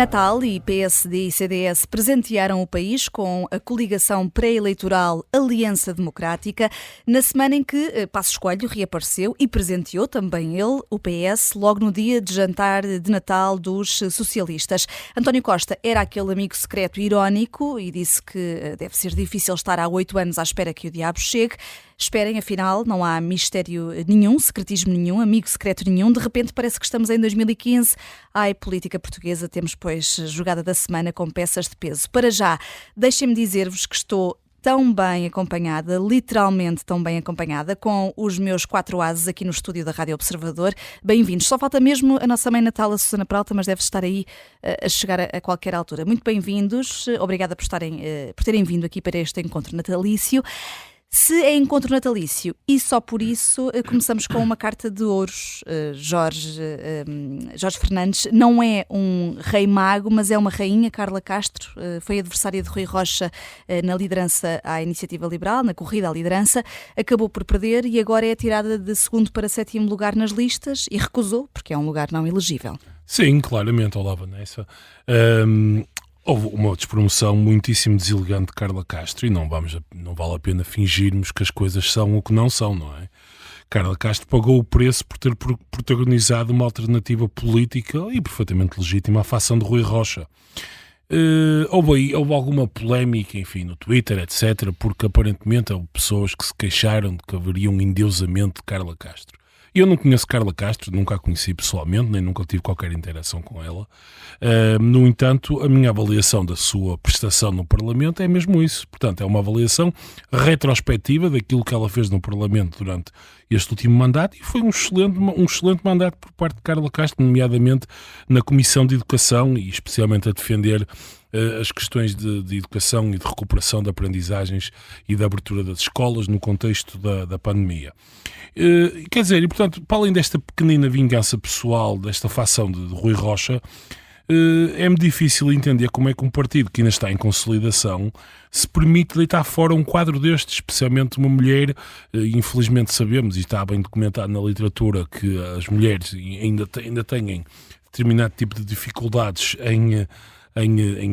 Natal e PSD e CDS presentearam o país com a coligação pré-eleitoral Aliança Democrática, na semana em que Passos Coelho reapareceu e presenteou também ele, o PS, logo no dia de jantar de Natal dos socialistas. António Costa era aquele amigo secreto irónico e disse que deve ser difícil estar há 8 anos à espera que o diabo chegue. Esperem, afinal, não há mistério nenhum, secretismo nenhum, amigo secreto nenhum. De repente parece que estamos em 2015. Ai, política portuguesa, temos, pois, jogada da semana com peças de peso. Para já, deixem-me dizer-vos que estou tão bem acompanhada, literalmente tão bem acompanhada, com os meus 4 ases aqui no estúdio da Rádio Observador. Bem-vindos. Só falta mesmo a nossa mãe Natal, a Susana Peralta, mas deve estar aí a chegar a qualquer altura. Muito bem-vindos. Obrigada por terem vindo aqui para este encontro natalício. Se é encontro natalício e só por isso, começamos com uma carta de ouros. Jorge Fernandes não é um rei mago, mas é uma rainha. Carla Castro foi adversária de Rui Rocha na liderança à Iniciativa Liberal, na corrida à liderança, acabou por perder e agora é tirada de 2º para 7º lugar nas listas e recusou, porque é um lugar não elegível. Sim, claramente. Olá, Vanessa. Houve uma despromoção muitíssimo deselegante de Carla Castro e não vale a pena fingirmos que as coisas são o que não são, não é? Carla Castro pagou o preço por ter protagonizado uma alternativa política e perfeitamente legítima à facção de Rui Rocha. Houve alguma polémica, enfim, no Twitter, etc., porque aparentemente houve pessoas que se queixaram de que haveria um endeusamento de Carla Castro. Eu não conheço Carla Castro, nunca a conheci pessoalmente, nem nunca tive qualquer interação com ela. No entanto, a minha avaliação da sua prestação no Parlamento é mesmo isso. Portanto, é uma avaliação retrospectiva daquilo que ela fez no Parlamento durante este último mandato e foi um excelente mandato por parte de Carla Castro, nomeadamente na Comissão de Educação e especialmente a defender as questões de educação e de recuperação de aprendizagens e da abertura das escolas no contexto da pandemia. Quer dizer, e portanto, para além desta pequenina vingança pessoal, desta facção de Rui Rocha, é-me difícil entender como é que um partido que ainda está em consolidação se permite deitar fora um quadro deste, especialmente uma mulher. Infelizmente sabemos, e está bem documentado na literatura, que as mulheres ainda têm determinado tipo de dificuldades em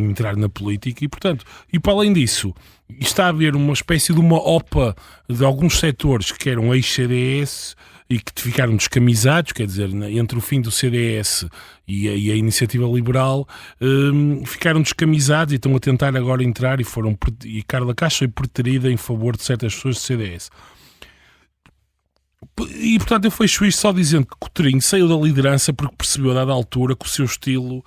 entrar na política e, portanto, e para além disso, está a haver uma espécie de uma OPA de alguns setores que eram ex-CDS e que ficaram descamisados, quer dizer, entre o fim do CDS e a Iniciativa Liberal, ficaram descamisados e estão a tentar agora entrar e Carla Castro foi preterida em favor de certas pessoas do CDS. E, portanto, eu fecho isto só dizendo que Coutinho saiu da liderança porque percebeu a dada altura que o seu estilo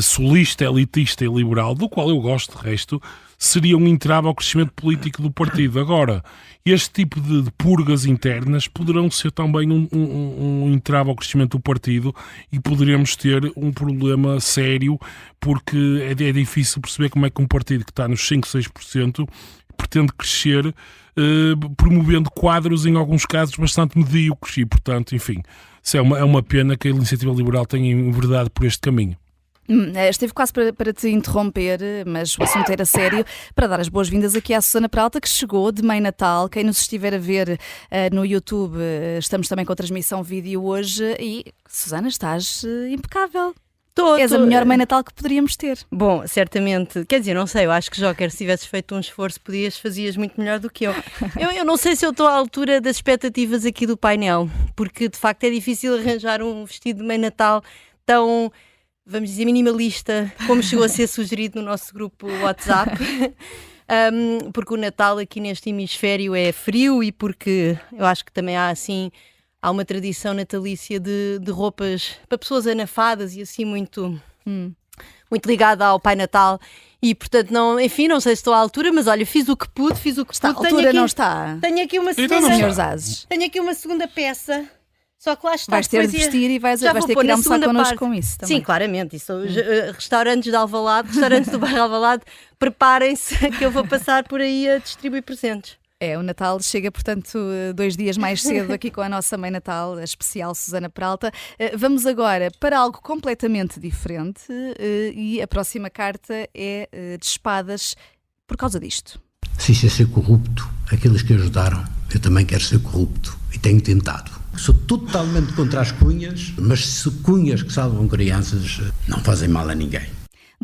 solista, elitista e liberal, do qual eu gosto, de resto, seria um entrave ao crescimento político do partido. Agora, este tipo de purgas internas poderão ser também um entrave ao crescimento do partido e poderemos ter um problema sério, porque é difícil perceber como é que um partido que está nos 5, 6% pretende crescer promovendo quadros, em alguns casos, bastante medíocres e, portanto, enfim, é uma pena que a Iniciativa Liberal tenha enverdado por este caminho. Esteve quase para te interromper, mas o assunto era sério, para dar as boas-vindas aqui à Susana Peralta, que chegou de Mãe Natal. Quem nos estiver a ver no YouTube, estamos também com a transmissão vídeo hoje e, Susana, estás impecável. És a melhor Mãe Natal que poderíamos ter. Bom, certamente, quer dizer, não sei, eu acho que Joker, se tivesses feito um esforço, fazias muito melhor do que eu. Eu não sei se eu estou à altura das expectativas aqui do painel, porque de facto é difícil arranjar um vestido de Mãe Natal tão, vamos dizer, minimalista, como chegou a ser sugerido no nosso grupo WhatsApp, porque o Natal aqui neste hemisfério é frio e porque eu acho que também há uma tradição natalícia de roupas para pessoas anafadas e assim muito ligada ao Pai Natal e portanto não sei se estou à altura, mas olha, fiz o que pude. Está à altura, não está? Tenho aqui uma segunda peça. Só que lá está. Vais ter de vestir e vais ter que ir almoçar connosco com isso também. Sim, claramente. Restaurantes de Alvalade, restaurantes do bairro Alvalade, preparem-se que eu vou passar por aí a distribuir presentes. O Natal chega, portanto, 2 dias mais cedo aqui com a nossa Mãe Natal, a especial Susana Peralta. Vamos agora para algo completamente diferente e a próxima carta é de espadas por causa disto. Se isso é ser corrupto, aqueles que ajudaram, eu também quero ser corrupto e tenho tentado. Sou totalmente contra as cunhas, mas se cunhas que salvam crianças não fazem mal a ninguém.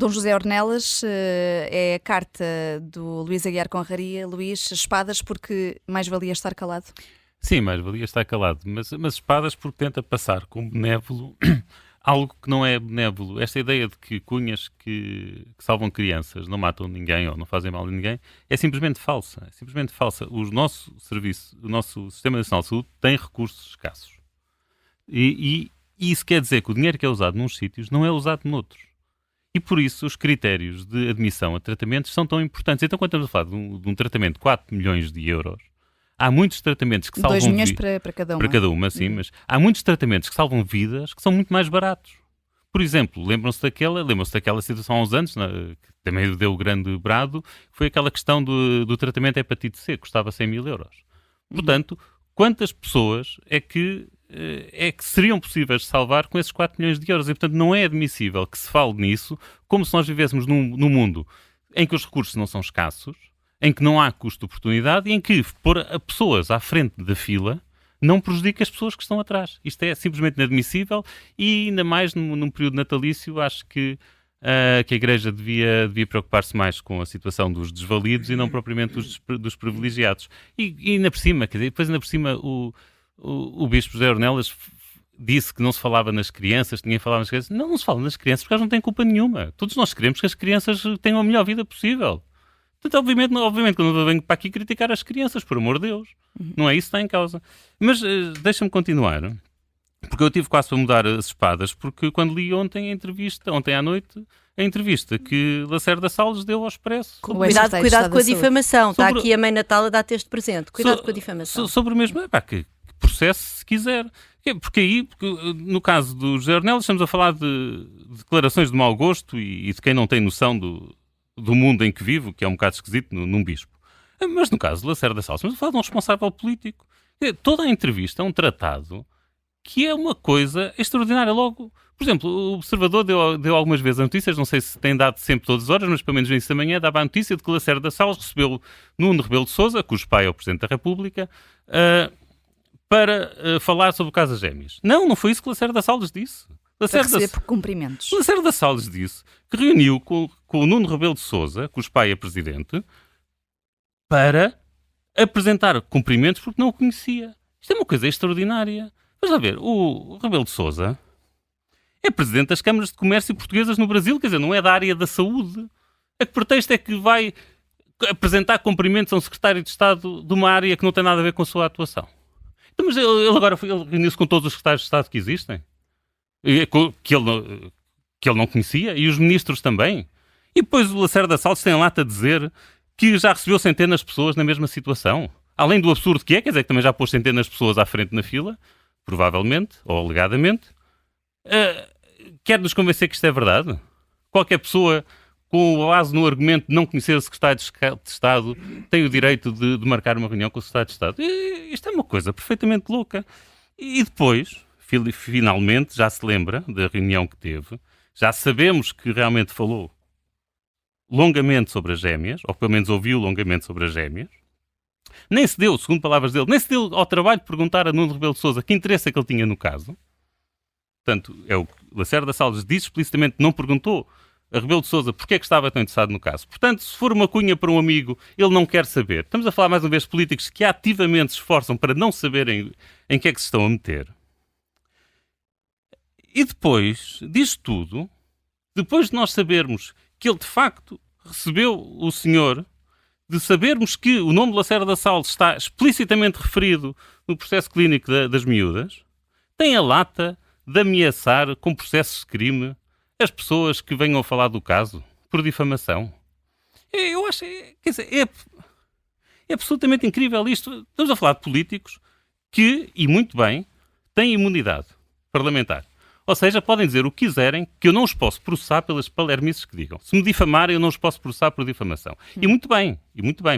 Dom José Ornelas, é a carta do Luís Aguiar Conraria. Luís, espadas porque mais valia estar calado? Sim, mais valia estar calado, mas espadas porque tenta passar como benévolo algo que não é benévolo. Esta ideia de que cunhas que salvam crianças não matam ninguém ou não fazem mal a ninguém é simplesmente falsa. É simplesmente falsa. O nosso serviço, o nosso Sistema Nacional de Saúde tem recursos escassos. E isso quer dizer que o dinheiro que é usado nos sítios não é usado noutros. E por isso os critérios de admissão a tratamentos são tão importantes. Então, quando estamos a falar de um tratamento de 4 milhões de euros, há muitos tratamentos que salvam 2 milhões para cada uma. Para cada uma, sim, mas há muitos tratamentos que salvam vidas que são muito mais baratos. Por exemplo, lembram-se daquela situação há uns anos, que também deu o grande brado, foi aquela questão do tratamento de hepatite C, que custava 100 mil euros. Portanto, quantas pessoas é que seriam possíveis de salvar com esses 4 milhões de euros? E, portanto, não é admissível que se fale nisso como se nós vivêssemos num mundo em que os recursos não são escassos, em que não há custo de oportunidade e em que pôr a pessoas à frente da fila não prejudica as pessoas que estão atrás. Isto é simplesmente inadmissível e, ainda mais num período natalício, acho que a Igreja devia preocupar-se mais com a situação dos desvalidos e não propriamente dos privilegiados. E ainda por cima, quer dizer, depois ainda por cima o Bispo José Ornelas disse que não se falava nas crianças, que ninguém falava nas crianças. Não se fala nas crianças porque elas não têm culpa nenhuma. Todos nós queremos que as crianças tenham a melhor vida possível. Portanto, obviamente, quando eu venho para aqui criticar as crianças, por amor de Deus, não é isso que está em causa. Mas deixa-me continuar, porque eu tive quase para mudar as espadas, porque quando li ontem à noite, a entrevista que Lacerda Salles deu ao Expresso. Cuidado com a difamação. Está aqui a Mãe Natal a dar-te este presente. Cuidado com a difamação. Sobre o mesmo, que processo se quiser. Porque no caso do José Ornelas, estamos a falar de declarações de mau gosto e de quem não tem noção do mundo em que vive, que é um bocado esquisito num bispo. Mas no caso de Lacerda Salles, estamos a falar de um responsável político. Toda a entrevista é um tratado que é uma coisa extraordinária. Logo, por exemplo, o Observador deu algumas vezes a notícias, não sei se tem dado sempre todas as horas, mas pelo menos no início da manhã dava a notícia de que Lacerda Salles recebeu Nuno Rebelo de Sousa, cujo pai é o Presidente da República, para falar sobre o caso das gêmeas. Não foi isso que Lacerda Salles disse. Para receber por cumprimentos. Lacerda Salles disse que reuniu com o Nuno Rebelo de Sousa, cujo pai é presidente, para apresentar cumprimentos porque não o conhecia. Isto é uma coisa extraordinária. Vamos lá ver, o Rebelo de Sousa é presidente das câmaras de comércio portuguesas no Brasil, quer dizer, não é da área da saúde. A que pretexto é que vai apresentar cumprimentos a um secretário de Estado de uma área que não tem nada a ver com a sua atuação? Então, mas ele agora reuniu-se com todos os secretários de Estado que existem? Que ele não conhecia, e os ministros também. E depois o Lacerda Salles tem a lata a dizer que já recebeu centenas de pessoas na mesma situação. Além do absurdo que é, quer dizer que também já pôs centenas de pessoas à frente na fila, provavelmente, ou alegadamente. Quer-nos convencer que isto é verdade? Qualquer pessoa com base no argumento de não conhecer o secretário de Estado tem o direito de marcar uma reunião com o secretário de Estado. Isto é uma coisa perfeitamente louca. E depois, finalmente, já se lembra da reunião que teve, já sabemos que realmente falou longamente sobre as gêmeas, ou pelo menos ouviu longamente sobre as gêmeas. Nem se deu, segundo palavras dele, nem se deu ao trabalho de perguntar a Nuno Rebelo de Sousa que interesse é que ele tinha no caso. Portanto, é o que Lacerda Salles disse explicitamente, não perguntou a Rebelo de Sousa porque é que estava tão interessado no caso. Portanto, se for uma cunha para um amigo, ele não quer saber. Estamos a falar mais uma vez de políticos que ativamente se esforçam para não saberem em que é que se estão a meter. E depois disto tudo, depois de nós sabermos que ele de facto recebeu o senhor, de sabermos que o nome de Lacerda Salles está explicitamente referido no processo clínico das miúdas, tem a lata de ameaçar com processos de crime as pessoas que venham falar do caso por difamação. Eu acho, quer dizer, é absolutamente incrível isto. Estamos a falar de políticos que, e muito bem, têm imunidade parlamentar. Ou seja, podem dizer o que quiserem, que eu não os posso processar pelas palermices que digam. Se me difamarem, eu não os posso processar por difamação. E muito bem,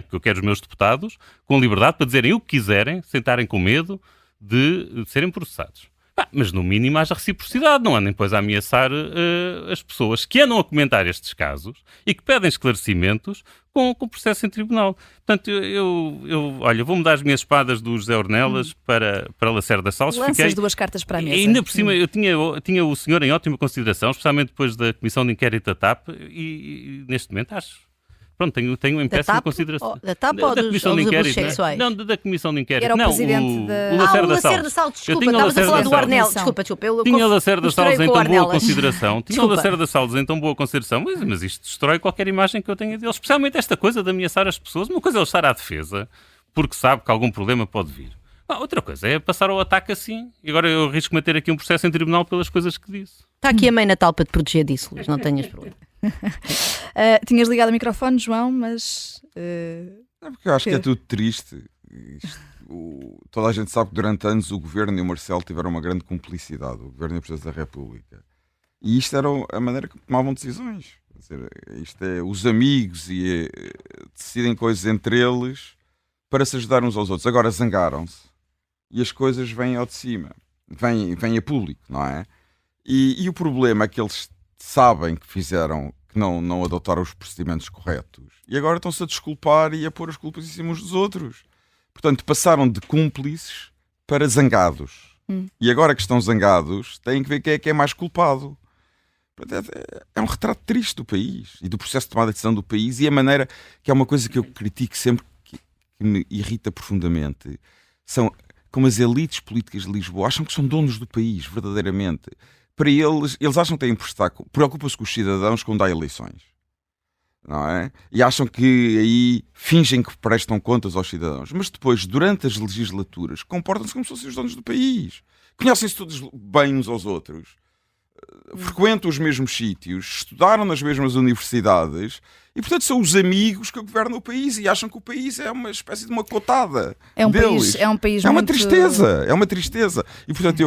porque eu quero os meus deputados com liberdade para dizerem o que quiserem, sem estarem com medo de serem processados. Mas no mínimo haja reciprocidade, não andem depois a ameaçar as pessoas que andam a comentar estes casos e que pedem esclarecimentos com o processo em tribunal. Portanto, olha, vou mudar as minhas espadas do José Ornelas para Lacerda Salles. Lanças duas cartas para a mesa. E ainda por cima, eu tinha o senhor em ótima consideração, especialmente depois da Comissão de Inquérito da TAP, e neste momento acho. Pronto, tenho em péssima consideração. Da TAP ou dos abusos sexuais? Não, da Comissão de Inquérito. Era o não, presidente da... o Lacerda Salles. Desculpa, estavas a falar do Ornelas. Desculpa. Tinha o Lacerda Salles em tão boa consideração. Tinha o Lacerda Salles em tão boa consideração, mas isto destrói qualquer imagem que eu tenha dele. Especialmente esta coisa de ameaçar as pessoas. Uma coisa é ele estar à defesa, porque sabe que algum problema pode vir. Outra coisa é passar ao ataque assim. E agora eu arrisco-me a ter aqui um processo em tribunal pelas coisas que disse. Está aqui a mãe Natal para te proteger disso, Luís, não tenhas problema. Tinhas ligado o microfone, João, mas... É porque eu acho que é tudo triste. Toda a gente sabe que durante anos o Governo e o Marcelo tiveram uma grande cumplicidade, o Governo e o Presidente da República. E isto era a maneira que tomavam decisões. Quer dizer, isto é, os amigos decidem coisas entre eles para se ajudar uns aos outros. Agora zangaram-se e as coisas vêm ao de cima, vêm a público, não é? E o problema é que eles sabem que não adotaram os procedimentos corretos e agora estão-se a desculpar e a pôr as culpas em cima uns dos outros. Portanto, passaram de cúmplices para zangados. E agora que estão zangados, têm que ver quem é que é mais culpado. É um retrato triste do país e do processo de tomada de decisão do país, e a maneira, que é uma coisa que eu critico sempre, que me irrita profundamente, são como as elites políticas de Lisboa acham que são donos do país, verdadeiramente. Para eles acham que têm por estar, preocupam-se com os cidadãos quando há eleições, não é? E acham que aí fingem que prestam contas aos cidadãos, mas depois, durante as legislaturas, comportam-se como se fossem os donos do país. Conhecem-se todos bem uns aos outros, frequentam os mesmos sítios, estudaram nas mesmas universidades e, portanto, são os amigos que governam o país e acham que o país é uma espécie de uma cotada deles. É um país é uma muito... tristeza, é uma tristeza. E, portanto,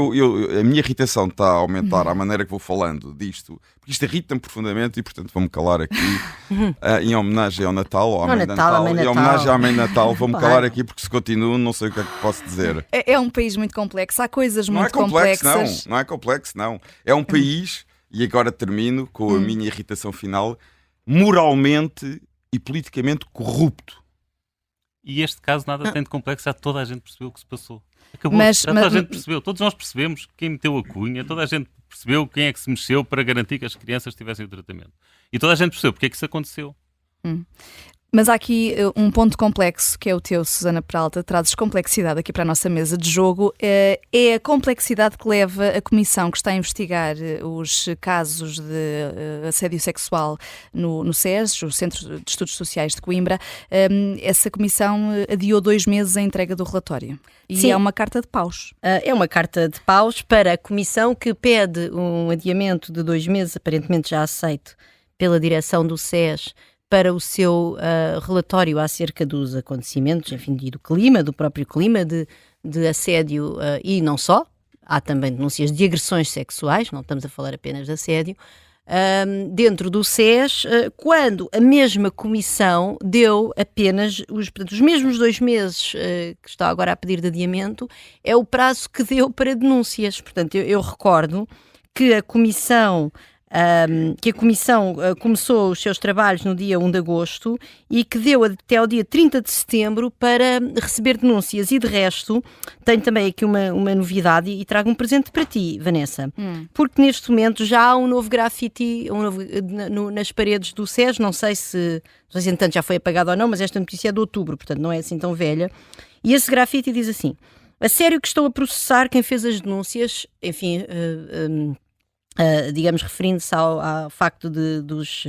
a minha irritação está a aumentar à maneira que vou falando disto, porque isto irrita-me profundamente e, portanto, vou-me calar aqui em homenagem ao Natal, ou à Mãe Natal, em homenagem à Mãe Natal, vou-me calar aqui porque se continuo não sei o que é que posso dizer. É um país muito complexo, há coisas muito complexas. Não é complexo, não. É um país, e agora termino com a minha irritação final, moralmente e politicamente corrupto. E este caso nada tem de complexo, já toda a gente percebeu o que se passou. Acabou, toda a gente percebeu, todos nós percebemos quem meteu a cunha, toda a gente percebeu quem é que se mexeu para garantir que as crianças tivessem o tratamento. E toda a gente percebeu porque é que isso aconteceu. Mas há aqui um ponto complexo, que é o teu, Susana Peralta, trazes complexidade aqui para a nossa mesa de jogo. É a complexidade que leva a comissão que está a investigar os casos de assédio sexual no SES, o Centro de Estudos Sociais de Coimbra. Essa comissão adiou 2 meses a entrega do relatório. E Sim. É uma carta de paus. É uma carta de paus para a comissão que pede um adiamento de 2 meses, aparentemente já aceito pela direção do SES, para o seu relatório acerca dos acontecimentos, enfim, e do clima, do próprio clima de assédio e não só. Há também denúncias de agressões sexuais, não estamos a falar apenas de assédio, dentro do SES, quando a mesma comissão deu apenas os mesmos 2 meses que está agora a pedir de adiamento, é o prazo que deu para denúncias. Portanto, eu recordo que a comissão começou os seus trabalhos no dia 1 de agosto e que deu até ao dia 30 de setembro para receber denúncias. E de resto, tenho também aqui uma novidade e trago um presente para ti, Vanessa, porque neste momento já há um novo grafite nas paredes do SES. Não sei se entanto já foi apagado ou não, mas esta notícia é de outubro, portanto não é assim tão velha. E esse grafite diz assim: a sério que estou a processar quem fez as denúncias, enfim... digamos, referindo-se ao facto dos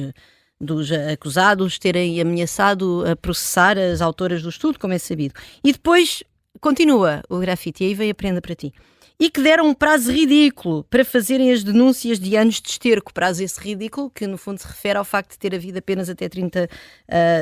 acusados terem ameaçado a processar as autoras do estudo, como é sabido. E depois continua o grafite, e aí vem a prenda para ti. E que deram um prazo ridículo para fazerem as denúncias de anos de esterco. Prazo esse ridículo, que no fundo se refere ao facto de ter havido apenas até 30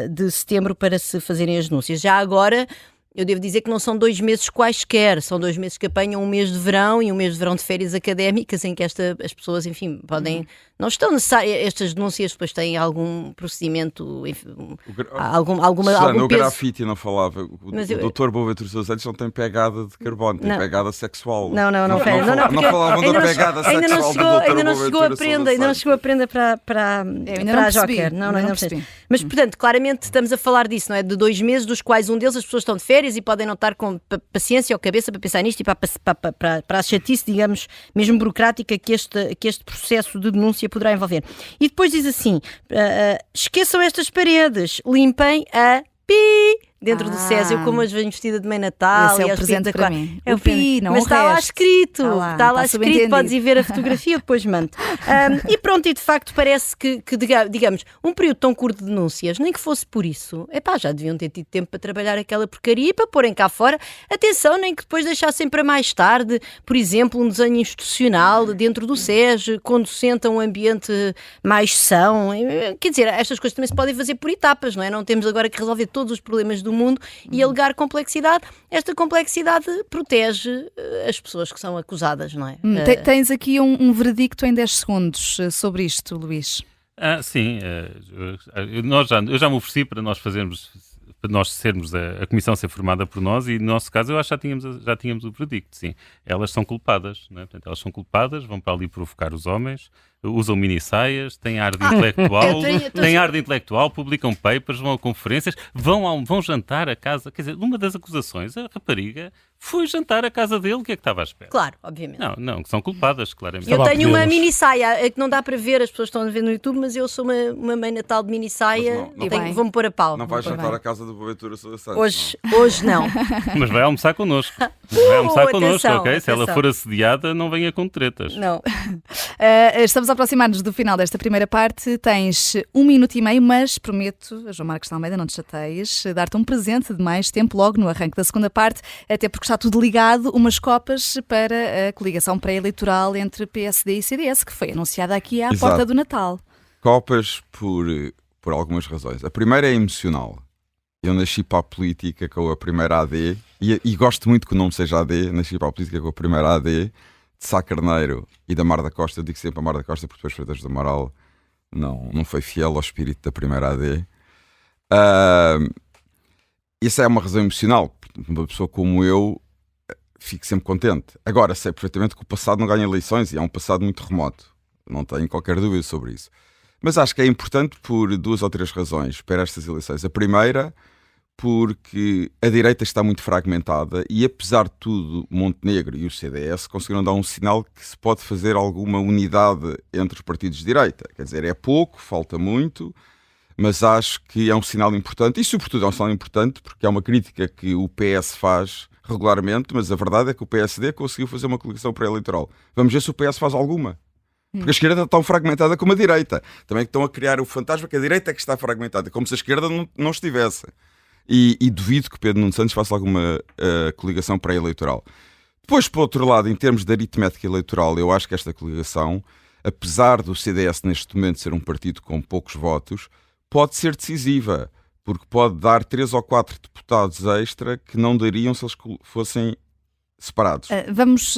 de setembro para se fazerem as denúncias. Já agora... Eu devo dizer que não são 2 meses quaisquer, são 2 meses que apanham um mês de verão e um mês de verão de férias académicas em que as pessoas, enfim, podem... Não estão necessárias, estas denúncias depois têm algum procedimento, enfim, algum o peso. grafite não falava, o doutor Boaventura Sousa Santos não tem pegada de carbono, tem pegada sexual. Não falavam da pegada sexual do doutor ainda não chegou a prenda, ainda não chegou a prenda para a Joker. Não percebi. Mas, portanto, claramente estamos a falar disso, não é? De 2 meses, dos quais um deles as pessoas estão de férias e podem não estar com paciência ou cabeça para pensar nisto e para a chatice, digamos, mesmo burocrática que este processo de denúncia poderá envolver. E depois diz assim, esqueçam estas paredes, limpem a pi dentro do SES. Eu, como hoje venho vestida de Mãe Natal, esse é o presente para mim. É o pi, não. Mas está lá escrito, podes ir ver a fotografia, depois mando. E pronto, e de facto parece que, digamos, um período tão curto de denúncias, nem que fosse por isso, já deviam ter tido tempo para trabalhar aquela porcaria e para porem cá fora. Atenção, nem que depois deixassem para mais tarde, por exemplo, um desenho institucional dentro do SES, conducente a um ambiente mais são. Quer dizer, estas coisas também se podem fazer por etapas, não é? Não temos agora que resolver todos os problemas do mundo e alegar complexidade. Esta complexidade protege as pessoas que são acusadas, não é? Tens aqui um veredicto em 10 segundos sobre isto, Luís. Sim, eu já me ofereci para nós sermos a comissão ser formada por nós e no nosso caso eu acho que já tínhamos o veredicto, sim. Elas são culpadas, não é? Portanto, elas são culpadas, vão para ali provocar os homens, usam mini-saias, têm ar de intelectual, publicam papers, vão a conferências, vão jantar a casa. Quer dizer, uma das acusações, a rapariga foi jantar à casa dele, o que é que estava à espera? Claro, obviamente. Não, que são culpadas, claramente. Eu tenho uma mini-saia, que não dá para ver, as pessoas estão a ver no YouTube, mas eu sou uma Mãe Natal de mini-saia e vou-me pôr a pau. Não vais jantar à casa do Boaventura Sousa Santos? Hoje não. Mas vai almoçar connosco. Atenção, ok? Se ela for assediada, não venha com tretas. Não. Estamos a aproximar-nos do final desta primeira parte. Tens 1 minuto e meio, mas prometo, João Marcos de Almeida, não te chateias, dar-te um presente de mais tempo logo no arranque da segunda parte, até porque está tudo ligado, umas copas para a coligação pré-eleitoral entre PSD e CDS, que foi anunciada aqui à porta do Natal. Copas por algumas razões. A primeira é emocional. Eu nasci para a política com a primeira AD e gosto muito que o nome seja AD. Nasci para a política com a primeira AD de Sá Carneiro e da Mar da Costa. Eu digo sempre a Mar da Costa porque depois Freitas do Amaral não foi fiel ao espírito da primeira AD. Essa é uma razão emocional. Uma pessoa como eu fico sempre contente. Agora, sei perfeitamente que o passado não ganha eleições e é um passado muito remoto. Não tenho qualquer dúvida sobre isso. Mas acho que é importante por 2 ou 3 razões para estas eleições. A primeira, porque a direita está muito fragmentada e, apesar de tudo, Montenegro e o CDS conseguiram dar um sinal que se pode fazer alguma unidade entre os partidos de direita. Quer dizer, é pouco, falta muito, mas acho que é um sinal importante e, sobretudo, é um sinal importante porque é uma crítica que o PS faz regularmente, mas a verdade é que o PSD conseguiu fazer uma coligação pré-eleitoral. Vamos ver se o PS faz alguma. Porque a esquerda está tão fragmentada como a direita. Também estão a criar o fantasma que a direita é que está fragmentada, como se a esquerda não estivesse. E duvido que Pedro Nuno Santos faça alguma coligação pré-eleitoral. Depois, por outro lado, em termos de aritmética eleitoral, eu acho que esta coligação, apesar do CDS neste momento ser um partido com poucos votos, pode ser decisiva, porque pode dar 3 ou 4 deputados extra que não dariam se eles fossem separados. Vamos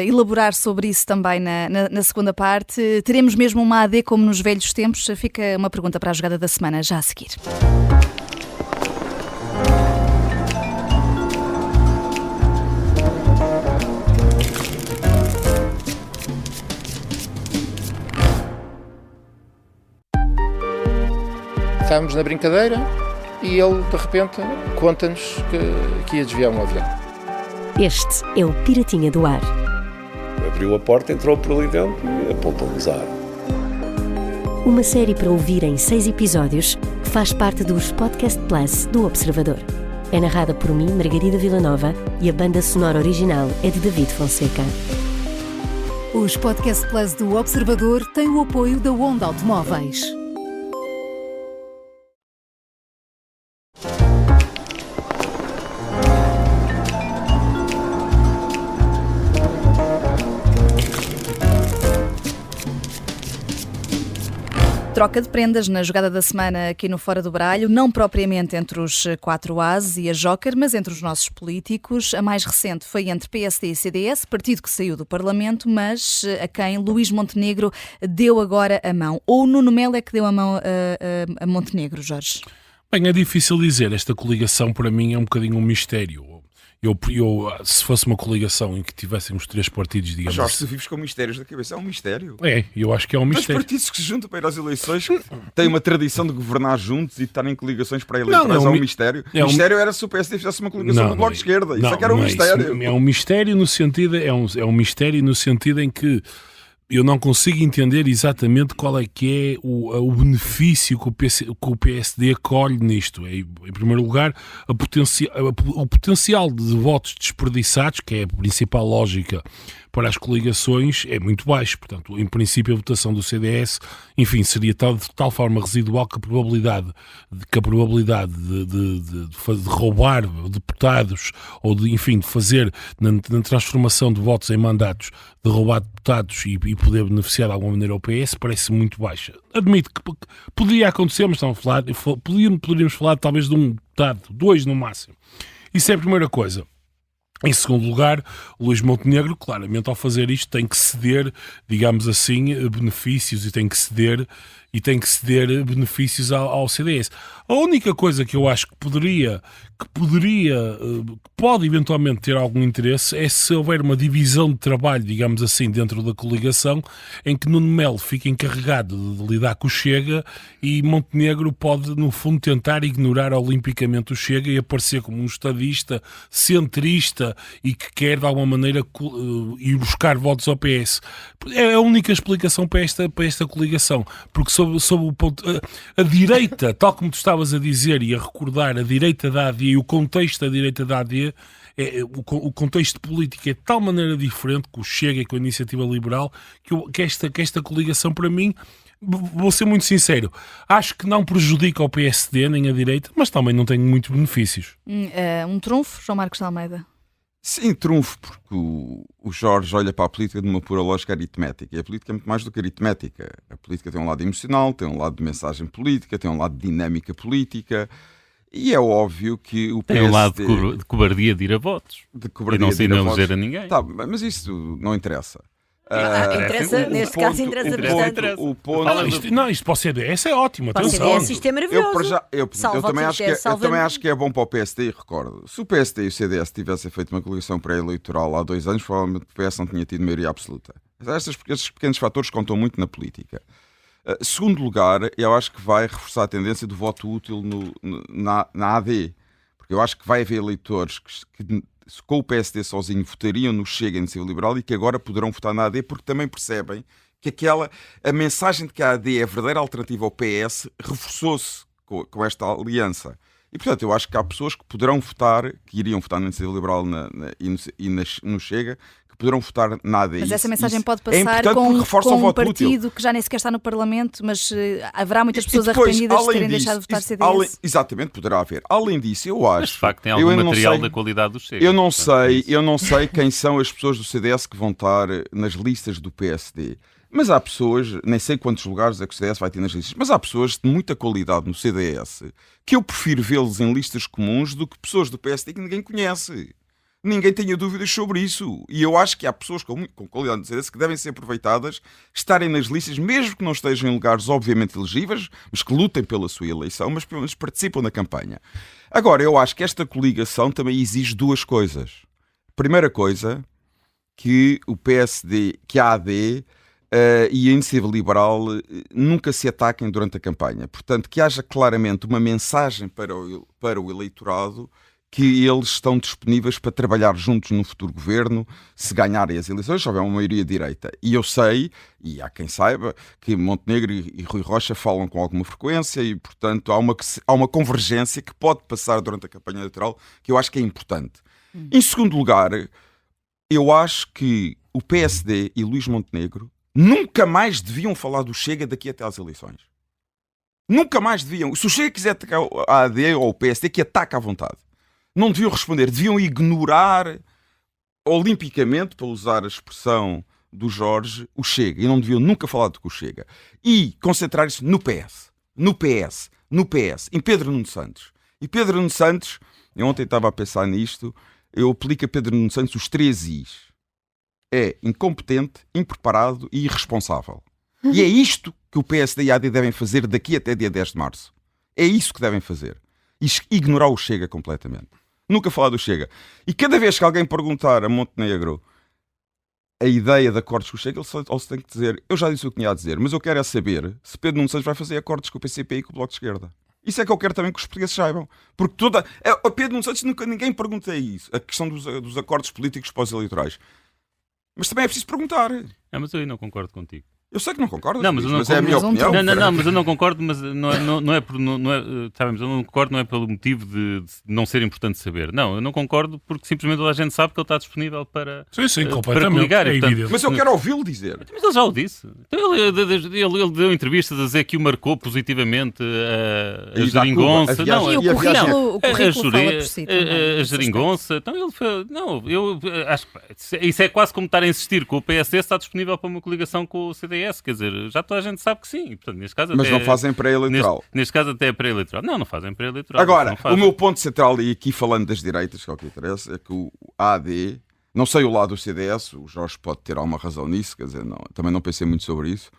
elaborar sobre isso também na segunda parte. Teremos mesmo uma AD como nos velhos tempos? Fica uma pergunta para a jogada da semana, já a seguir. Estávamos na brincadeira e ele, de repente, conta-nos que ia desviar um avião. Este é o Piratinha do Ar. Abriu a porta, entrou por ali dentro e apontou-nos ar. Uma série para ouvir em 6 episódios que faz parte dos Podcast Plus do Observador. É narrada por mim, Margarida Villanova, e a banda sonora original é de David Fonseca. Os Podcast Plus do Observador têm o apoio da Onda Automóveis. Troca de prendas na jogada da semana aqui no Fora do Baralho, não propriamente entre os 4 As e a Joker, mas entre os nossos políticos. A mais recente foi entre PSD e CDS, partido que saiu do Parlamento, mas a quem Luís Montenegro deu agora a mão. Ou Nuno Melo é que deu a mão a Montenegro, Jorge? Bem, é difícil dizer. Esta coligação para mim é um bocadinho um mistério. Se fosse uma coligação em que tivéssemos 3 partidos, digamos... Jorge, se vives com mistérios da cabeça, é um mistério. Eu acho que é um mistério. Mas partidos que se juntam para ir às eleições têm uma tradição de governar juntos e de estarem em coligações pré-eleitorais, é um mistério. O mistério era se o PSD fizesse uma coligação com o Bloco de Esquerda. Isso é que era um mistério. É um mistério no sentido... É um mistério no sentido em que eu não consigo entender exatamente qual é que é o benefício que o PSD colhe nisto. Em primeiro lugar, o potencial de votos desperdiçados, que é a principal lógica para as coligações, é muito baixo. Portanto, em princípio, a votação do CDS, enfim, seria de tal forma residual que a probabilidade de roubar deputados ou de fazer na transformação de votos em mandatos, de roubar deputados e poder beneficiar de alguma maneira ao PS, parece muito baixa. Admito que poderia acontecer, mas poderíamos falar talvez de um deputado, 2 no máximo. Isso é a primeira coisa. Em segundo lugar, o Luís Montenegro, claramente, ao fazer isto, tem que ceder, digamos assim, benefícios e tem que ceder benefícios ao CDS. A única coisa que eu acho que pode eventualmente ter algum interesse é se houver uma divisão de trabalho, digamos assim, dentro da coligação, em que Nuno Melo fica encarregado de lidar com o Chega e Montenegro pode, no fundo, tentar ignorar olimpicamente o Chega e aparecer como um estadista, centrista e que quer, de alguma maneira, ir buscar votos ao PS. É a única explicação para esta coligação, porque sob o ponto... A direita, tal como tu estavas a dizer e a recordar, a direita da AD e o contexto da direita da AD, o contexto político é de tal maneira diferente com o Chega e com a Iniciativa Liberal que esta coligação, para mim, vou ser muito sincero, acho que não prejudica o PSD nem a direita, mas também não tem muitos benefícios. Um trunfo, João Marcos de Almeida? Sim, trunfo, porque o Jorge olha para a política de uma pura lógica aritmética. E a política é muito mais do que aritmética. A política tem um lado emocional, tem um lado de mensagem política, tem um lado de dinâmica política. E é óbvio que o PSD... Tem um lado de cobardia de ir a votos. E não se eleger a ninguém. Tá, mas isso não interessa. Neste caso interessa bastante. Isto para o CDS é ótimo. Para o CDS isto é maravilhoso. Eu também acho que é bom para o PSD, e recordo. Se o PSD e o CDS tivessem feito uma coligação pré-eleitoral há 2 anos, provavelmente o PS não tinha tido maioria absoluta. Estes pequenos fatores contam muito na política. Segundo lugar, eu acho que vai reforçar a tendência do voto útil na AD. Porque eu acho que vai haver eleitores que com o PSD sozinho votariam no Chega e Iniciativa Liberal e que agora poderão votar na AD porque também percebem que a mensagem de que a AD é a verdadeira alternativa ao PS reforçou-se com esta aliança. E, portanto, eu acho que há pessoas que poderão votar, que iriam votar na Iniciativa Liberal no Chega, que poderão votar na AD. Mas essa mensagem pode passar com um partido que já nem sequer está no Parlamento, mas haverá muitas pessoas arrependidas de terem deixado de votar CDS. Exatamente, poderá haver. Além disso, eu acho... Mas, de facto, tem algum material da qualidade do Chega. Eu não sei quem são as pessoas do CDS que vão estar nas listas do PSD. Mas há pessoas, nem sei quantos lugares é que o CDS vai ter nas listas, mas há pessoas de muita qualidade no CDS que eu prefiro vê-los em listas comuns do que pessoas do PSD que ninguém conhece. Ninguém tenha dúvidas sobre isso. E eu acho que há pessoas com qualidade no CDS que devem ser aproveitadas, estarem nas listas, mesmo que não estejam em lugares obviamente elegíveis, mas que lutem pela sua eleição, mas pelo menos participam da campanha. Agora, eu acho que esta coligação também exige 2 coisas. Primeira coisa, que o PSD, que a AD... e a Iniciativa Liberal nunca se ataquem durante a campanha. Portanto, que haja claramente uma mensagem para o eleitorado que eles estão disponíveis para trabalhar juntos no futuro governo, se ganharem as eleições, se houver uma maioria direita. E eu sei, e há quem saiba, que Montenegro e Rui Rocha falam com alguma frequência e, portanto, há uma convergência que pode passar durante a campanha eleitoral que eu acho que é importante. Em segundo lugar, eu acho que o PSD e Luís Montenegro nunca mais deviam falar do Chega daqui até às eleições. Nunca mais deviam. Se o Chega quiser atacar a AD ou o PSD, que ataque à vontade. Não deviam responder. Deviam ignorar olimpicamente, para usar a expressão do Jorge o Chega, e não deviam nunca falar do que o Chega, e concentrar-se no PS, em Pedro Nuno Santos. E Pedro Nuno Santos, eu ontem estava a pensar nisto, eu aplico a Pedro Nuno Santos os 3 Is. É incompetente, impreparado e irresponsável. E é isto que o PSD e a AD devem fazer daqui até dia 10 de março. É isso que devem fazer. Ignorar o Chega completamente. Nunca falar do Chega. E cada vez que alguém perguntar a Montenegro a ideia de acordos com o Chega, ele só se tem que dizer: eu já disse o que tinha a dizer, mas eu quero é saber se Pedro Nuno Santos vai fazer acordos com o PCP e com o Bloco de Esquerda. Isso é que eu quero também que os portugueses saibam. Porque a Pedro Nuno Santos ninguém pergunta isso. A questão dos acordos políticos pós-eleitorais. Mas também é preciso perguntar. Mas eu aí não concordo contigo. Eu sei que não concordo, mas é a minha opinião. Não, mas eu não concordo, mas não é sabemos, eu não concordo, não é pelo motivo de não ser importante saber. Não, eu não concordo porque simplesmente toda a gente sabe que ele está disponível para coligar. É portanto, mas eu quero ouvi-lo dizer. Mas ele já o disse. Então, ele deu entrevistas a dizer que o marcou positivamente a geringonça. A geringonça. Então ele foi. Não, eu acho que isso é quase como estar a insistir que o PSD está disponível para uma coligação com o CDS. Quer dizer, já toda a gente sabe que sim. Portanto, neste caso, mas não fazem pré-eleitoral. Neste caso até é pré-eleitoral. Não fazem pré-eleitoral. Agora, o meu ponto central, e aqui falando das direitas, que é o que interessa, é que o AD, não sei o lado do CDS, o Jorge pode ter alguma razão nisso, quer dizer, também não pensei muito sobre isso,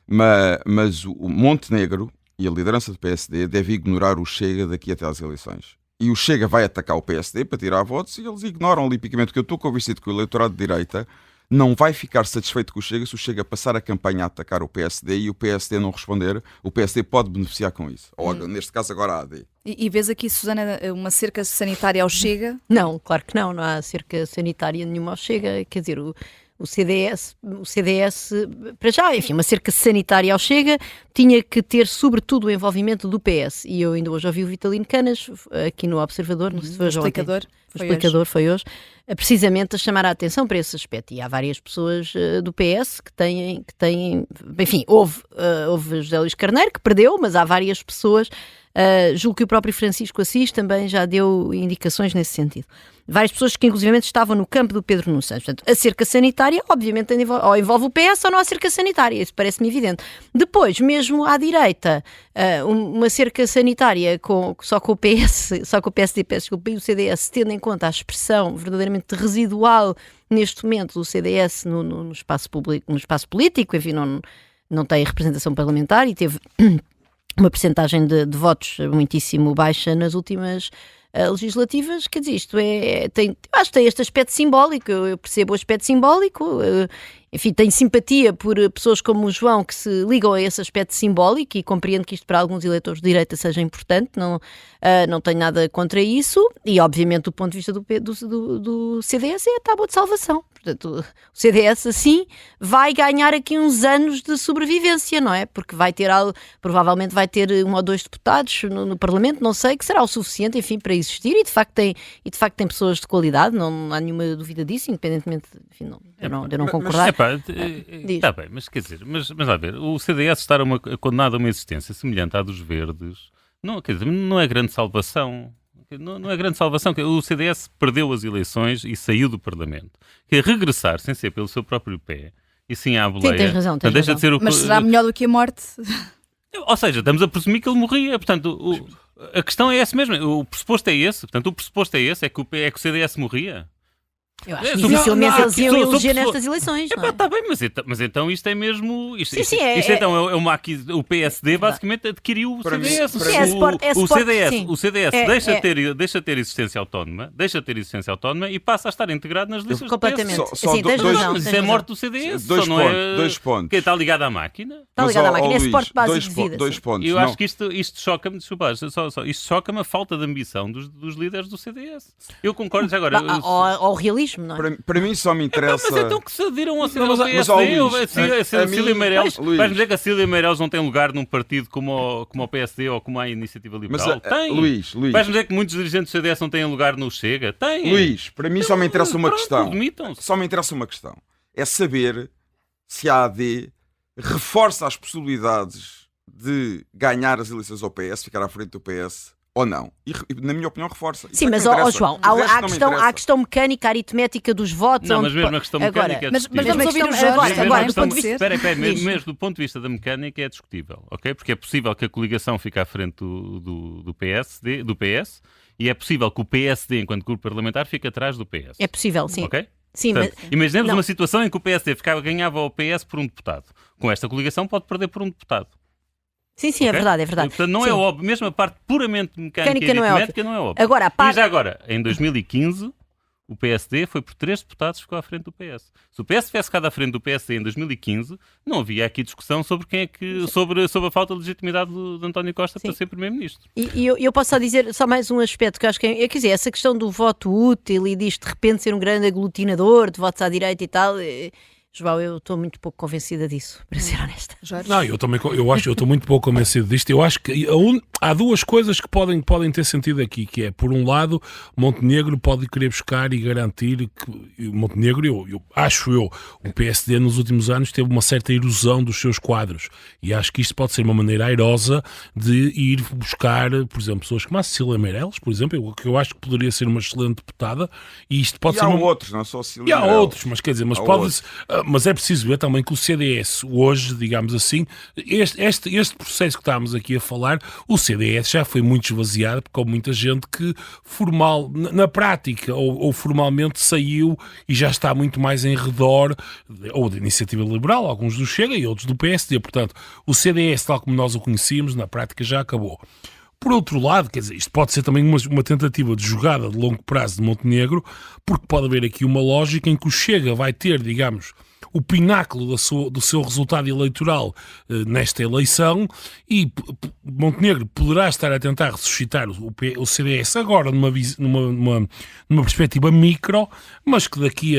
mas o Montenegro e a liderança do PSD deve ignorar o Chega daqui até às eleições. E o Chega vai atacar o PSD para tirar votos e eles ignoram olimpicamente, porque eu estou convencido que o eleitorado de direita não vai ficar satisfeito com o Chega se o Chega passar a campanha a atacar o PSD e o PSD não responder. O PSD pode beneficiar com isso. Ou, neste caso, agora a AD. E vês aqui, Susana, uma cerca sanitária ao Chega? Não, claro que não. Não há cerca sanitária nenhuma ao Chega. Quer dizer, o CDS, para já, enfim, uma cerca sanitária ao Chega tinha que ter, sobretudo, o envolvimento do PS. E eu ainda hoje ouvi o Vitalino Canas, aqui no Observador, não sei se foi hoje. O explicador foi hoje, precisamente a chamar a atenção para esse aspecto. E há várias pessoas do PS que têm enfim, houve José Luís Carneiro, que perdeu, mas há várias pessoas, julgo que o próprio Francisco Assis também já deu indicações nesse sentido. Várias pessoas que inclusivamente estavam no campo do Pedro Nuno Santos. Portanto, a cerca sanitária, obviamente, ou envolve o PS ou não há cerca sanitária, isso parece-me evidente. Depois, mesmo à direita, uma cerca sanitária só com o PSD, e o CDS, tendo em conta a expressão verdadeiramente residual neste momento do CDS no espaço público, no espaço político, enfim, não tem representação parlamentar e teve uma percentagem de votos muitíssimo baixa nas últimas legislativas. Quer dizer, isto acho que tem este aspecto simbólico, eu percebo o aspecto simbólico, enfim, tenho simpatia por pessoas como o João que se ligam a esse aspecto simbólico e compreendo que isto para alguns eleitores de direita seja importante, não tenho nada contra isso e obviamente do ponto de vista do CDS é a tábua de salvação. Portanto, o CDS assim vai ganhar aqui uns anos de sobrevivência, não é? Porque provavelmente vai ter 1 ou 2 deputados no Parlamento, não sei, que será o suficiente, enfim, para existir e de facto tem pessoas de qualidade, não há nenhuma dúvida disso, independentemente, enfim, de eu não concordar. Está bem, mas quer dizer, mas a ver, o CDS estar condenado a uma existência semelhante à dos verdes, não é grande salvação. Não é grande salvação. O CDS perdeu as eleições e saiu do Parlamento. Que regressar sem ser pelo seu próprio pé e sim à boleia. Sim, tens razão. De ser Mas será melhor do que a morte? Ou seja, estamos a presumir que ele morria. Portanto, a questão é essa mesmo. O pressuposto é esse. Portanto, o pressuposto é esse, é que o CDS morria. Eu acho que dificilmente eles iam eleger nestas eleições. Está bem, mas então isto é mesmo. O PSD basicamente adquiriu o CDS. O CDS deixa ter existência autónoma, e passa a estar integrado nas listas completamente. Mas isso é morte do CDS. Dois pontos. Que está ligado à máquina. Está ligado à máquina, é suporte básico de vida. Dois pontos. Eu acho que isto choca-me, isto choca-me a falta de ambição dos líderes do CDS. Eu concordo já agora. Ao realismo. Para mim só me interessa. Mas então que se adiram ao PSD? A Cília Meireles. Vais-me dizer que a Cília Meireles não tem lugar num partido como o PSD ou como a Iniciativa Liberal? Tem. Luís. Vais-me dizer que muitos dirigentes do CDS não têm lugar no Chega? Tem. Luís, para mim só me interessa uma questão. Só me interessa uma questão. É saber se a AD reforça as possibilidades de ganhar as eleições ao PS, ficar à frente do PS, ou não. E, na minha opinião, reforça. Sim, mas, João, há a questão mecânica, aritmética dos votos. Não, mas mesmo a questão mecânica é discutível. Mas vamos ouvir o Jorge agora, do ponto de vista... Espera, mesmo do ponto de vista da mecânica é discutível, ok? Porque é possível que a coligação fique à frente do PS, e é possível que o PSD, enquanto grupo parlamentar, fique atrás do PS. É possível, sim. Ok? Sim, portanto, mas... imaginemos uma situação em que o PSD ganhava ao PS por um deputado. Com esta coligação pode perder por um deputado. Sim, é verdade, é verdade. Portanto, não é óbvio, mesmo a parte puramente mecânica e aritmética não é óbvio. Agora, E já agora, em 2015, o PSD foi por 3 deputados que ficou à frente do PS. Se o PS tivesse ficado à frente do PSD em 2015, não havia aqui discussão sobre sobre a falta de legitimidade de António Costa para ser Primeiro-Ministro. E eu posso só dizer só mais um aspecto que eu acho que quer dizer, essa questão do voto útil e disto de repente ser um grande aglutinador de votos à direita e tal... João, eu estou muito pouco convencida disso, para ser honesta. Jorge? Não, eu estou muito pouco convencido disto. Eu acho que há duas coisas que podem ter sentido aqui, que é, por um lado, Montenegro pode querer buscar e garantir que Montenegro, o PSD nos últimos anos teve uma certa erosão dos seus quadros, e acho que isto pode ser uma maneira airosa de ir buscar, por exemplo, pessoas como a Cecília Meirelles, por exemplo, que eu acho que poderia ser uma excelente deputada, e isto pode ser outros, não só a Cecília Meirelles. E há outros, mas quer dizer, mas é preciso ver também que o CDS hoje, digamos assim, este processo que estamos aqui a falar, o CDS já foi muito esvaziado, porque há muita gente que na prática ou formalmente saiu e já está muito mais em redor ou da Iniciativa Liberal, alguns do Chega e outros do PSD. Portanto, o CDS, tal como nós o conhecíamos, na prática já acabou. Por outro lado, quer dizer, isto pode ser também uma tentativa de jogada de longo prazo de Montenegro, porque pode haver aqui uma lógica em que o Chega vai ter, digamos, o pináculo do seu resultado eleitoral nesta eleição, e Montenegro poderá estar a tentar ressuscitar o CDS agora numa perspectiva micro, mas que daqui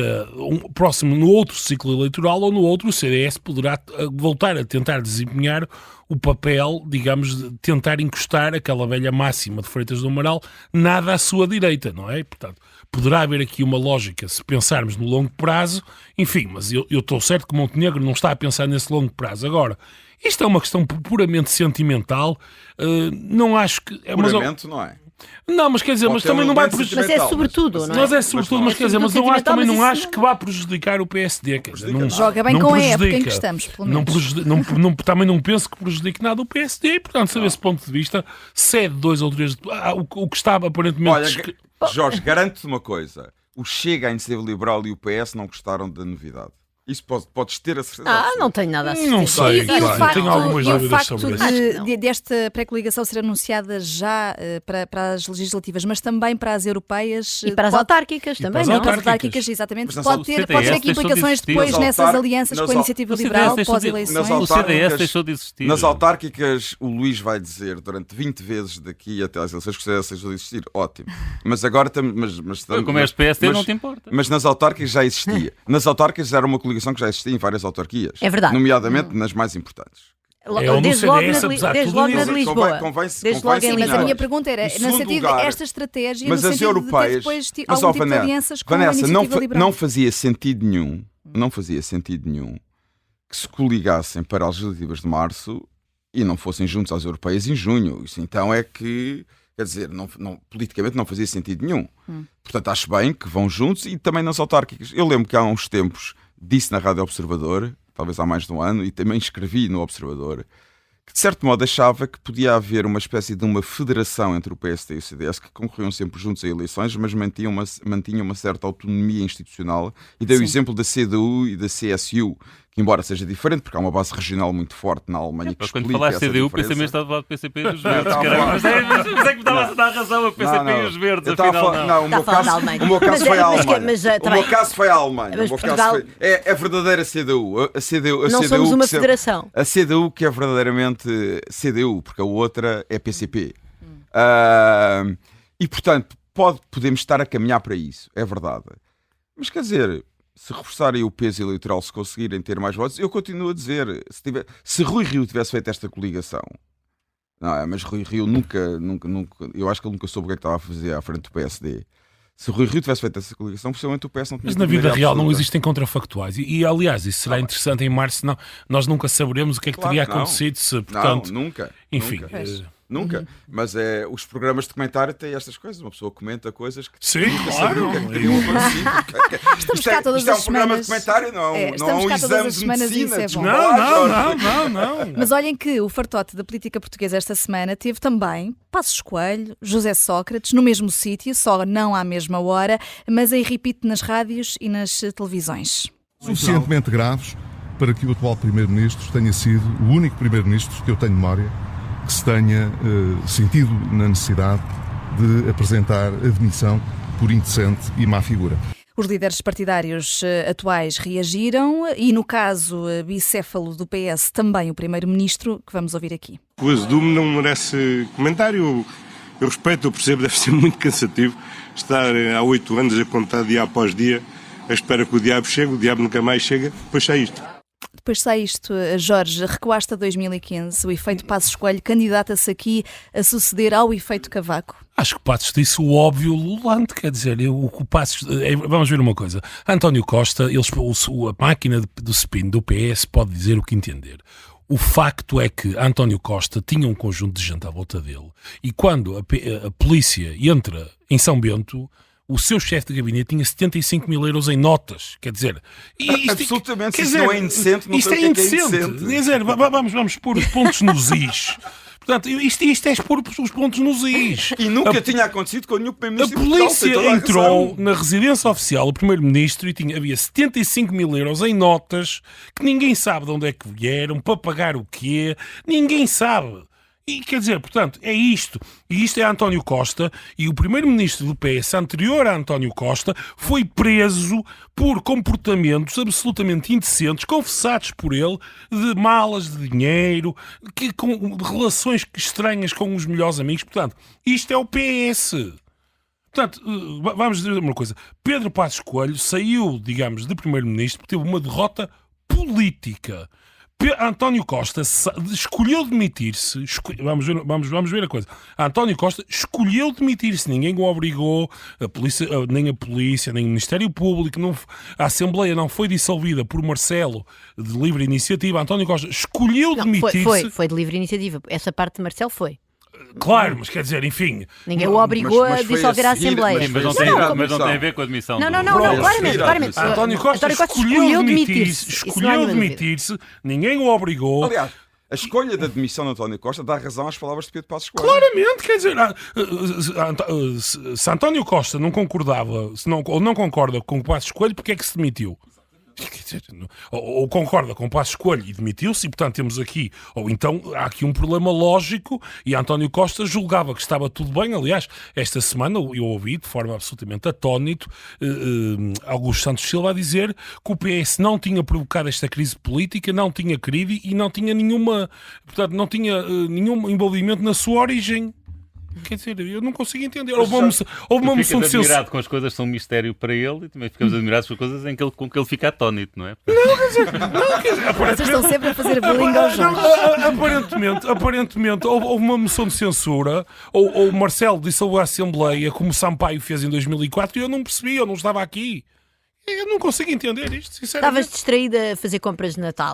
no outro ciclo eleitoral ou no outro, o CDS poderá voltar a tentar desempenhar o papel, digamos, de tentar encostar aquela velha máxima de Freitas do Amaral, nada à sua direita, não é? Portanto, poderá haver aqui uma lógica se pensarmos no longo prazo, enfim, mas eu estou certo que Montenegro não está a pensar nesse longo prazo. Agora, isto é uma questão puramente sentimental, não acho que... Puramente, não é? Não, mas quer dizer, mas também não vai prejudicar. Mas é sobretudo, não é? Mas é sobretudo, mas quer dizer, mas eu também não acho que vá prejudicar o PSD. Quer dizer, não, joga bem não com prejudica. a época em que estamos, pelo menos. Também não penso que prejudique nada o PSD, e, portanto, sob esse ponto de vista, cede 2 ou 3... o que estava aparentemente... Olha, Jorge, garanto-te uma coisa. O Chega, a Iniciativa Liberal e o PS não gostaram da novidade. Isso podes ter a certeza. Não tenho nada a certeza. Não sei, tenho algumas dúvidas sobre isso. Desta pré-coligação ser anunciada já para as legislativas, mas também para as europeias. E para as autárquicas também, não? Para as autárquicas, exatamente. Pode ter aqui implicações depois nessas alianças com a Iniciativa Liberal, pós-eleições. O CDS deixou de existir. Nas autárquicas, o Luís vai dizer durante 20 vezes daqui até às eleições que o CDS deixou de existir. Ótimo. Mas agora estamos... Como és PSD, não te importa. Mas nas autárquicas já existia. Nas autárquicas era uma coligação que já existia em várias autarquias. É verdade. Nomeadamente nas mais importantes. Desde logo na de Lisboa. Desde logo em Lisboa. Mas a minha pergunta era, no sentido desta estratégia, mas no as sentido europeias, de ter depois algum tipo de alianças com a Iniciativa Liberal. Não fazia sentido nenhum que se coligassem para as legislativas de março e não fossem juntos às europeias em junho. Isso então é que... Quer dizer, politicamente não fazia sentido nenhum. Portanto, acho bem que vão juntos, e também nas autárquicas. Eu lembro que há uns tempos disse na Rádio Observador, talvez há mais de um ano, e também escrevi no Observador, que de certo modo achava que podia haver uma espécie de uma federação entre o PSD e o CDS, que concorriam sempre juntos a eleições, mas mantinham uma certa autonomia institucional, e dei o exemplo da CDU e da CSU, que embora seja diferente, porque há uma base regional muito forte na Alemanha que explica quando falaste CDU, pensei mesmo que estava a falar do PCP e dos Verdes. Mas é que me estava a dar razão a PCP e os Verdes, afinal não. O meu caso foi a Alemanha. O meu caso foi a Alemanha. É a verdadeira CDU. Não somos uma federação. A CDU que é verdadeiramente CDU, porque a outra é PCP. E, portanto, podemos estar a caminhar para isso, é verdade. Mas, quer dizer... Se reforçarem o peso eleitoral, se conseguirem ter mais votos, eu continuo a dizer, se Rui Rio tivesse feito esta coligação, mas Rui Rio nunca, eu acho que ele nunca soube o que é que estava a fazer à frente do PSD. Se Rui Rio tivesse feito essa coligação, possivelmente o PS não tinha. Mas na vida real não existem contrafactuais. E aliás, isso será interessante em março. Nós nunca saberemos o que é que teria acontecido se, portanto... Nunca. Enfim... Nunca. Mas os programas de comentário têm estas coisas. Uma pessoa comenta coisas que nunca sabia o que é que teriam acontecido. Estamos cá todas isto é as um programa semanas. de comentário, não é um exame de medicina. Não. Mas olhem que o fartote da política portuguesa esta semana teve também Passos Coelho, José Sócrates, no mesmo sítio, só não à mesma hora, mas em repeat nas rádios e nas televisões. Suficientemente graves para que o atual Primeiro-Ministro tenha sido o único Primeiro-Ministro que eu tenho memória que se tenha sentido na necessidade de apresentar a demissão por indecente e má figura. Os líderes partidários atuais reagiram e, no caso bicéfalo do PS, também o Primeiro-Ministro, que vamos ouvir aqui. O azedume não merece comentário. Eu respeito, eu percebo, deve ser muito cansativo estar há 8 anos a contar dia após dia, à espera que o diabo chegue, o diabo nunca mais chega, depois sai isto. Depois sai isto, Jorge, recuaste a 2015, o efeito Passos Coelho candidata-se aqui a suceder ao efeito Cavaco. Acho que Passos disse o óbvio lulante, quer dizer, o Passos... Vamos ver uma coisa. António Costa, a máquina do spin do PS pode dizer o que entender. O facto é que António Costa tinha um conjunto de gente à volta dele e quando a polícia entra em São Bento, o seu chefe de gabinete tinha 75 mil euros em notas. Quer dizer... Absolutamente, se isso não é indecente, não sei o que é indecente. Quer dizer, vamos pôr os pontos nos is. Portanto, isto é expor os pontos nos is. E nunca tinha acontecido com nenhum Primeiro-Ministro. A polícia entrou na residência oficial do Primeiro-Ministro e havia 75 mil euros em notas que ninguém sabe de onde é que vieram, para pagar o quê, ninguém sabe. E quer dizer, portanto, é isto. E isto é António Costa e o primeiro-ministro do PS anterior a António Costa foi preso por comportamentos absolutamente indecentes, confessados por ele, de malas de dinheiro, com relações estranhas com os melhores amigos. Portanto, isto é o PS. Portanto, vamos dizer uma coisa. Pedro Passos Coelho saiu, digamos, de primeiro-ministro porque teve uma derrota política. António Costa escolheu demitir-se. Vamos ver a coisa. António Costa escolheu demitir-se. Ninguém o obrigou. Nem a polícia, nem o Ministério Público. A Assembleia não foi dissolvida por Marcelo de livre iniciativa. António Costa escolheu demitir-se. Foi de livre iniciativa. Essa parte de Marcelo foi. Claro, mas quer dizer, enfim... Ninguém o obrigou a dissolver a Assembleia. Mas não tem a ver com a admissão. Não, claramente. António Costa escolheu demitir-se, ninguém o obrigou. Aliás, a escolha da demissão de António Costa dá razão às palavras de Pedro Passos Coelho. Claramente, quer dizer, se António Costa não concordava, ou não concorda com o Passos Coelho, porque é que se demitiu? Ou concorda com o Passos Coelho e demitiu-se, e portanto temos aqui, ou então há aqui um problema lógico, e António Costa julgava que estava tudo bem. Aliás, esta semana eu ouvi de forma absolutamente atónito Augusto Santos Silva a dizer que o PS não tinha provocado esta crise política, não tinha querido e não tinha não tinha nenhum envolvimento na sua origem. Quer dizer, eu não consigo entender. Houve uma moção de censura. Admirado com as coisas que são um mistério para ele e também ficamos admirados com as coisas com que ele fica atónito, não é? Não, quer dizer, vocês estão sempre a fazer bullying aos Jorge. Aparentemente houve uma moção de censura, ou Marcelo dissolveu a Assembleia, como Sampaio fez em 2004, e eu não percebi, eu não estava aqui. Eu não consigo entender isto, sinceramente. Estavas distraída a fazer compras de Natal.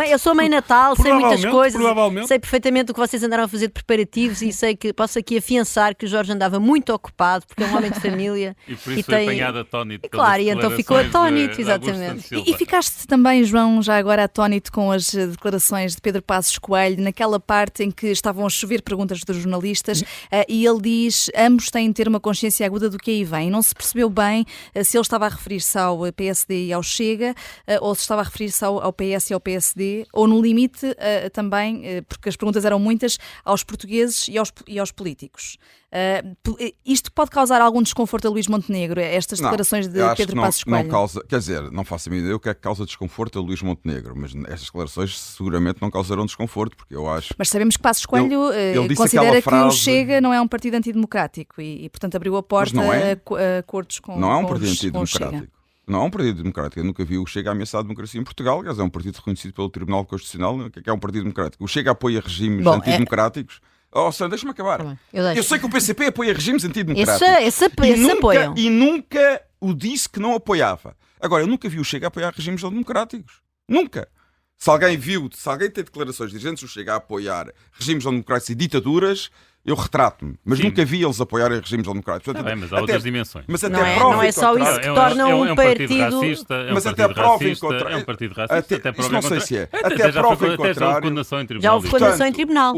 Eu sou mãe Natal, sei muitas coisas, provavelmente. sei perfeitamente o que vocês andaram a fazer de preparativos e sei que posso aqui afiançar que o Jorge andava muito ocupado porque é um homem de família. E por isso foi apanhado atónito. Claro, e então ficou atónito, exatamente. E ficaste também, João, já agora atónito com as declarações de Pedro Passos Coelho, naquela parte em que estavam a chover perguntas dos jornalistas e ele diz: ambos têm de ter uma consciência aguda do que aí vem. Não se percebeu bem se ele estava a referir-se ao PSD e ao Chega, ou se estava a referir-se ao PS e ao PSD, ou no limite também, porque as perguntas eram muitas, aos portugueses e aos políticos. Isto pode causar algum desconforto a Luís Montenegro, estas declarações de Pedro Passos Coelho? Não causa, quer dizer, não faço a minha ideia o que é que causa desconforto a Luís Montenegro, mas estas declarações seguramente não causarão desconforto, porque eu acho... Mas sabemos que Passos Coelho considera que o Chega não é um partido antidemocrático e portanto abriu a porta a acordos com o Chega. Não é um partido antidemocrático. Não é um partido democrático. Eu nunca vi o Chega a ameaçar a democracia em Portugal. Aliás, é um partido reconhecido pelo Tribunal Constitucional. O que é um partido democrático? O Chega apoia regimes antidemocráticos. Sandra, deixa-me acabar. Eu sei que o PCP apoia regimes antidemocráticos. Esse apoiam. E nunca o disse que não apoiava. Agora, eu nunca vi o Chega a apoiar regimes não democráticos. Nunca. Se alguém tem declarações de dirigentes do Chega a apoiar regimes não democráticos e ditaduras, eu retrato-me. Mas nunca vi eles apoiarem regimes não democráticos. Portanto, mas há outras dimensões. Mas não é só isso que torna um partido racista. Mas até a prova em contrário. É um partido racista. Até prova não sei se é. Até a prova em contrário. Já houve condenação em tribunal.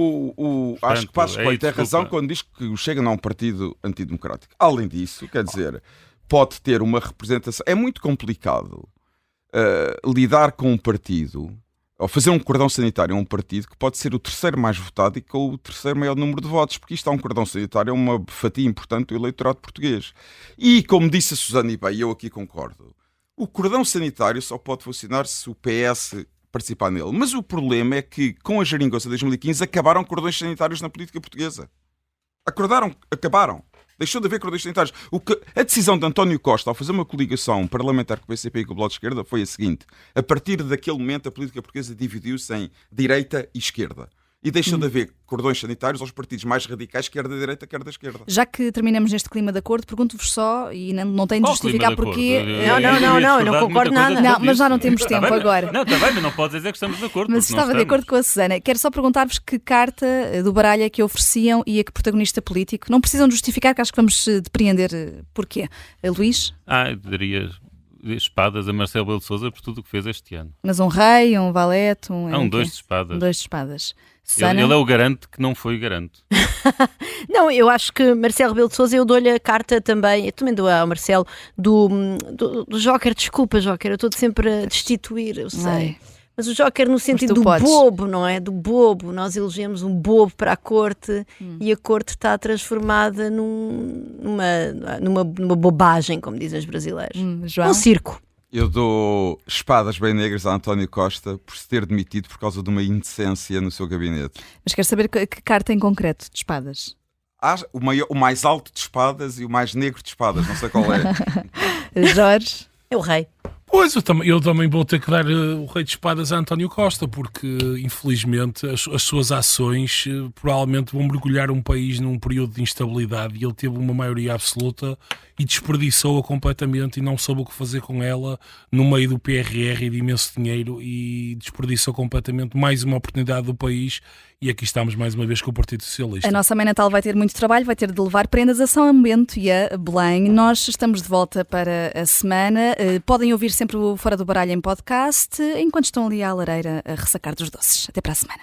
Acho que Passos Coelho tem razão quando diz que o Chega não é um partido antidemocrático. Além disso, quer dizer, pode ter uma representação. É muito complicado lidar com um partido, ou fazer um cordão sanitário a um partido que pode ser o terceiro mais votado e com o terceiro maior número de votos, porque isto é um cordão sanitário, é uma fatia importante do eleitorado português. E, como disse a Susana, e bem, eu aqui concordo, o cordão sanitário só pode funcionar se o PS participar nele. Mas o problema é que, com a geringonça de 2015, acabaram cordões sanitários na política portuguesa. Acabaram. Deixou de haver cordões sanitários. A decisão de António Costa ao fazer uma coligação parlamentar com o PCP e com o Bloco de Esquerda foi a seguinte: a partir daquele momento a política portuguesa dividiu-se em direita e esquerda. E deixou de haver cordões sanitários aos partidos mais radicais, quer da direita, quer da esquerda. Já que terminamos neste clima de acordo, pergunto-vos só, e não tenho de justificar porquê... Eu não concordo nada. Não, mas já não temos tempo agora. Não, está bem, mas não podes dizer que estamos de acordo. Mas estava de acordo com a Susana. Quero só perguntar-vos que carta do baralho é que ofereciam e a que protagonista político. Não precisam de justificar, que acho que vamos depreender porquê. Luís? Daria espadas a Marcelo Rebelo de Sousa por tudo o que fez este ano. Mas um rei, um valete, dois de espadas. Dois de espadas. Ele é o garante que não foi garante. Não, eu acho que Marcelo Rebelo de Sousa, eu dou-lhe a carta também, eu também dou ao Marcelo, do Joker. Desculpa, Joker, eu estou sempre a destituir, eu sei. Mas o Joker no sentido do bobo, não é? Do bobo. Nós elegemos um bobo para a corte e a corte está transformada numa bobagem, como dizem os brasileiros. João? Um circo. Eu dou espadas bem negras a António Costa por se ter demitido por causa de uma indecência no seu gabinete. Mas quero saber que carta em concreto de espadas? O mais alto de espadas e o mais negro de espadas, não sei qual é. Jorge? É o rei. Pois, eu também vou ter que dar o rei de espadas a António Costa, porque infelizmente as suas ações provavelmente vão mergulhar um país num período de instabilidade, e ele teve uma maioria absoluta e desperdiçou-a completamente e não soube o que fazer com ela no meio do PRR e de imenso dinheiro, e desperdiçou completamente mais uma oportunidade do país. E aqui estamos mais uma vez com o Partido Socialista. A nossa Mãe Natal vai ter muito trabalho, vai ter de levar prendas a São Bento e a Belém. Nós estamos de volta para a semana. Podem ouvir sempre o Fora do Baralho em podcast, enquanto estão ali à lareira a ressacar dos doces. Até para a semana.